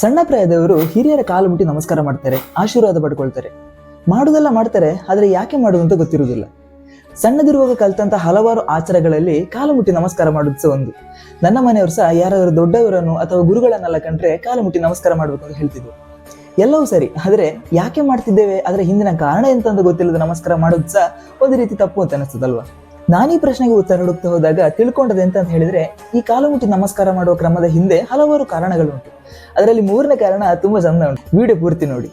ಸಣ್ಣ ಪ್ರಾಯದವರು ಹಿರಿಯರ ಕಾಲು ಮುಟ್ಟಿ ನಮಸ್ಕಾರ ಮಾಡ್ತಾರೆ, ಆಶೀರ್ವಾದ ಪಡ್ಕೊಳ್ತಾರೆ. ಮಾಡುದೆಲ್ಲ ಮಾಡ್ತಾರೆ, ಆದ್ರೆ ಯಾಕೆ ಮಾಡುದು ಅಂತ ಗೊತ್ತಿರುವುದಿಲ್ಲ. ಸಣ್ಣದಿರುವಾಗ ಕಲಿತಂತ ಹಲವಾರು ಆಚಾರಗಳಲ್ಲಿ ಕಾಲು ಮುಟ್ಟಿ ನಮಸ್ಕಾರ ಮಾಡುದು ಸಹ ಒಂದು. ನನ್ನ ಮನೆಯವರು ಸಹ ಯಾರಾದರೂ ದೊಡ್ಡವರನ್ನು ಅಥವಾ ಗುರುಗಳನ್ನೆಲ್ಲ ಕಂಡ್ರೆ ಕಾಲು ಮುಟ್ಟಿ ನಮಸ್ಕಾರ ಮಾಡ್ಬೇಕು ಅಂತ ಹೇಳ್ತಿದ್ರು. ಎಲ್ಲವೂ ಸರಿ, ಆದ್ರೆ ಯಾಕೆ ಮಾಡ್ತಿದ್ದೇವೆ, ಅದರ ಹಿಂದಿನ ಕಾರಣ ಎಂತ ಅಂತ ಗೊತ್ತಿಲ್ಲದ ನಮಸ್ಕಾರ ಮಾಡೋದು ಸಹ ಒಂದು ರೀತಿ ತಪ್ಪು ಅಂತ ಅನಿಸ್ತದಲ್ವಾ. ನಾನು ಈ ಪ್ರಶ್ನೆಗೆ ಉತ್ತರ ಹುಡುಕ್ತಾ ಹೋದಾಗ ತಿಳ್ಕೊಂಡದ್ದು ಎಂತ ಅಂತ ಹೇಳಿದ್ರೆ, ಈ ಕಾಲು ಮುಟ್ಟಿ ನಮಸ್ಕಾರ ಮಾಡುವ ಕ್ರಮದ ಹಿಂದೆ ಹಲವಾರು ಕಾರಣಗಳುಂಟು. ಅದರಲ್ಲಿ ಮೂರನೇ ಕಾರಣ ತುಂಬಾ ಚಂದ ಉಂಟು, ವಿಡಿಯೋ ಪೂರ್ತಿ ನೋಡಿ.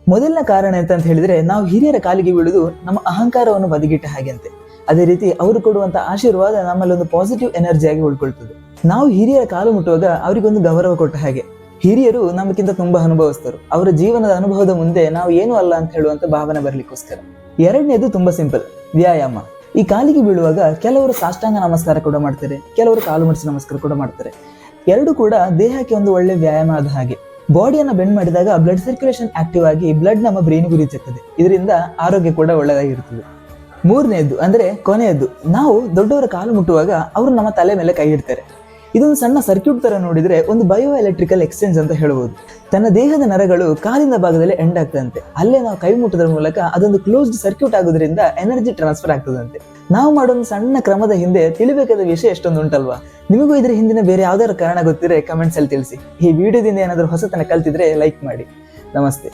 ಮೊದಲನೇ ಕಾರಣ ಎಂತ ಅಂತ ಹೇಳಿದ್ರೆ, ನಾವು ಹಿರಿಯರ ಕಾಲಿಗೆ ಬೀಳುದು ನಮ್ಮ ಅಹಂಕಾರವನ್ನು ಬದಿಗಿಟ್ಟ ಹಾಗೆ ಅಂತೆ. ಅದೇ ರೀತಿ ಅವರು ಕೊಡುವಂತ ಆಶೀರ್ವಾದ ನಮ್ಮಲ್ಲಿ ಒಂದು ಪಾಸಿಟಿವ್ ಎನರ್ಜಿಯಾಗಿ ಉಳ್ಕೊಳ್ತದೆ. ನಾವು ಹಿರಿಯರ ಕಾಲು ಮುಟ್ಟುವಾಗ ಅವರಿಗೊಂದು ಗೌರವ ಕೊಟ್ಟ ಹಾಗೆ. ಹಿರಿಯರು ನಮಗಿಂತ ತುಂಬಾ ಅನುಭವಿಸ್ತರು, ಅವರ ಜೀವನದ ಅನುಭವದ ಮುಂದೆ ನಾವು ಏನೂ ಅಲ್ಲ ಅಂತ ಹೇಳುವಂತ ಭಾವನೆ ಬರ್ಲಿಕ್ಕೋಸ್ಕರ. ಎರಡನೇದು ತುಂಬಾ ಸಿಂಪಲ್, ವ್ಯಾಯಾಮ. ಈ ಕಾಲಿಗೆ ಬೀಳುವಾಗ ಕೆಲವರು ಸಾಷ್ಟಾಂಗ ನಮಸ್ಕಾರ ಕೂಡ ಮಾಡ್ತಾರೆ, ಕೆಲವರು ಕಾಲು ಮಡಿಸಿ ನಮಸ್ಕಾರ ಕೂಡ ಮಾಡ್ತಾರೆ. ಎರಡು ಕೂಡ ದೇಹಕ್ಕೆ ಒಂದು ಒಳ್ಳೆ ವ್ಯಾಯಾಮ ಆದ ಹಾಗೆ. ಬಾಡಿಯನ್ನ ಬೆಂಡ್ ಮಾಡಿದಾಗ ಬ್ಲಡ್ ಸರ್ಕ್ಯುಲೇಷನ್ ಆಕ್ಟಿವ್ ಆಗಿ ಬ್ಲಡ್ ನಮ್ಮ ಬ್ರೈನ್ಗೂ ರೀಚ್ ಆಗ್ತದೆ, ಇದರಿಂದ ಆರೋಗ್ಯ ಕೂಡ ಒಳ್ಳೆದಾಗಿರ್ತದೆ. ಮೂರನೇದ್ದು ಅಂದ್ರೆ ಕೊನೆಯದ್ದು, ನಾವು ದೊಡ್ಡವರ ಕಾಲು ಮುಟ್ಟುವಾಗ ಅವರು ನಮ್ಮ ತಲೆ ಮೇಲೆ ಕೈ ಇಡ್ತಾರೆ. ಇದೊಂದು ಸಣ್ಣ ಸರ್ಕ್ಯೂಟ್ ತರ ನೋಡಿದ್ರೆ ಒಂದು ಬಯೋ ಎಲೆಕ್ಟ್ರಿಕಲ್ ಎಕ್ಸ್ಚೇಂಜ್ ಅಂತ ಹೇಳ್ಬೋದು. ತನ್ನ ದೇಹದ ನರಗಳು ಕಾಲಿನ ಭಾಗದಲ್ಲಿ ಎಂಡ್ ಆಗ್ತದಂತೆ, ಅಲ್ಲೇ ನಾವು ಕೈ ಮುಟ್ಟೋದ್ರ ಮೂಲಕ ಅದೊಂದು ಕ್ಲೋಸ್ಡ್ ಸರ್ಕ್ಯೂಟ್ ಆಗೋದ್ರಿಂದ ಎನರ್ಜಿ ಟ್ರಾನ್ಸ್ಫರ್ ಆಗ್ತದಂತೆ. ನಾವು ಮಾಡೋ ಒಂದು ಸಣ್ಣ ಕ್ರಮದ ಹಿಂದೆ ತಿಳಿಬೇಕಾದ ವಿಷಯ ಎಷ್ಟೊಂದು ಉಂಟಲ್ವಾ. ನಿಮಗೂ ಇದ್ರ ಹಿಂದಿನ ಬೇರೆ ಯಾವ್ದಾದ್ರು ಕಾರಣ ಗೊತ್ತಿದ್ರೆ ಕಮೆಂಟ್ಸ್ ಅಲ್ಲಿ ತಿಳಿಸಿ. ಈ ವಿಡಿಯೋದಿಂದ ಏನಾದರೂ ಹೊಸತನ ಕಲ್ತಿದ್ರೆ ಲೈಕ್ ಮಾಡಿ. ನಮಸ್ತೆ.